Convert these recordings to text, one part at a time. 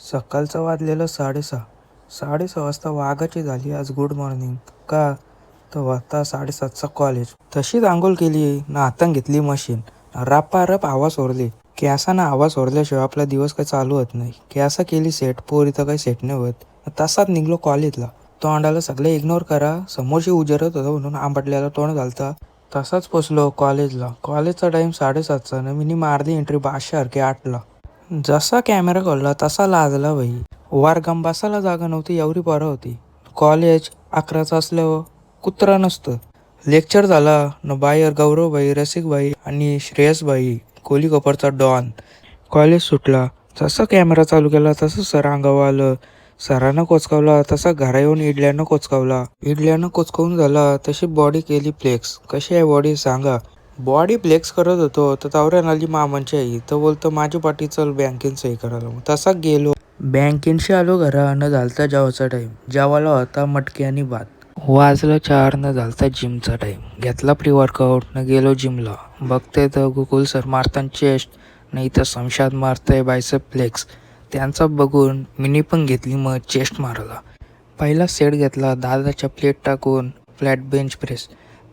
सकाळचं वाजलेलं 6:30. 6:30 वाजता वाघाची झाली आज गुड मॉर्निंग. का तर आता 7:30चा कॉलेज. तशीच आंघोळ केली ना, हातान घेतली मशीन, रप आवाज ओरली. केसानं आवाज ओरल्याशिवाय आपला दिवस काही चालू होत नाही. केसा केली सेट, पोर इथं काही सेट नाही होत. तसाच निघलो कॉलेजला. तोंडाला सगळे इग्नोर करा, समोरशी उजरत होतं म्हणून आंबटल्याला तोंड घालता. तसाच पोचलो कॉलेजला. कॉलेजचा टाइम 7:30चा ना, मी मारली एंट्री 5:00 8ला. जसा कॅमेरा खोलला तसा लाजला भाई. वर्गात बसायला जागा नव्हती, एवढी पोरं होती. कॉलेज 11चं असल्यावर कुत्रा नसतं. लेक्चर झाला न, बाहेर गौरवभाई, रसिकभाई आणि श्रेयसभाई, कोहली कोपरचा डॉन. कॉलेज सुटला, जसा कॅमेरा चालू केला तसं सर अंगावर आलं. सरानं कोचकावला तसा घरा येऊन इडल्यानं कोचकावला. इडल्यानं कोचकावून झाला तशी बॉडी केली फ्लेक्स. कशी आहे बॉडी सांगा. बॉडी फ्लेक्स करत होतो तर तावऱ्यान आली मामांची आई. तर बोलतं माझी पाठी चल बँकेन सही करायला. मग तसा गेलो बँकेनशी आलो घरा. न झालता जेवायचा टाईम. जेवायला होता मटकी आणि भात. वाजलं 4 न झालता जिमचा टाईम. घेतला प्री वर्कआउट न गेलो जिमला. बघते तर गोकुल सर मारताना चेस्ट, नाही तर संशात मारतंय बायसेप फ्लेक्स. त्यांचा बघून मिनी पण घेतली, मग चेस्ट मारला. पहिला सेट घेतला दादाच्या प्लेट टाकून फ्लॅट बेंच प्रेस.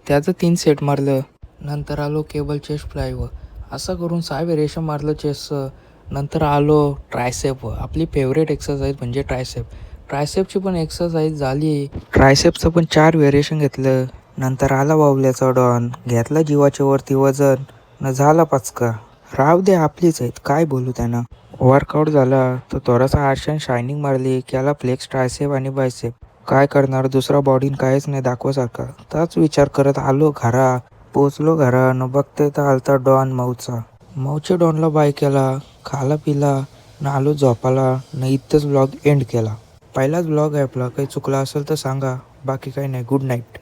त्याचं 3 सेट मारलं. नंतर आलो केबल चेस्ट फ्लायवर. असं करून 6 व्हेरिएशन मारलं चेस्टचं. नंतर आलो ट्रायसेपवर. आपली फेवरेट एक्सरसाइज म्हणजे ट्रायसेप. ट्रायसेपची पण एक्सरसाइज झाली. ट्रायसेपचं पण 4 व्हेरिएशन घेतलं. नंतर आला बावल्याचा डॉन. घेतला जीवाच्या वरती वजन न झाला पचका. राव दे आपलीच आहेत, काय बोलू त्यांना. वर्कआउट झाला तर थोडासा आरशान शायनिंग मारली. केला फ्लेक्स, ट्रायसेप आणि बायसेप. काय करणार, दुसरा बॉडीन काहीच नाही दाखवासारखा. त्याच विचार करत आलो घरा. पोचलो घरा न, बघते तर आलता डॉन मऊचा. मऊच्या डॉनला बाय केला, खाला पिला न आलो झोपाला न. इथंच ब्लॉग एंड केला. पहिलाच ब्लॉग आहे आपला. काही चुकला असेल तर सांगा, बाकी काही नाही. Good night.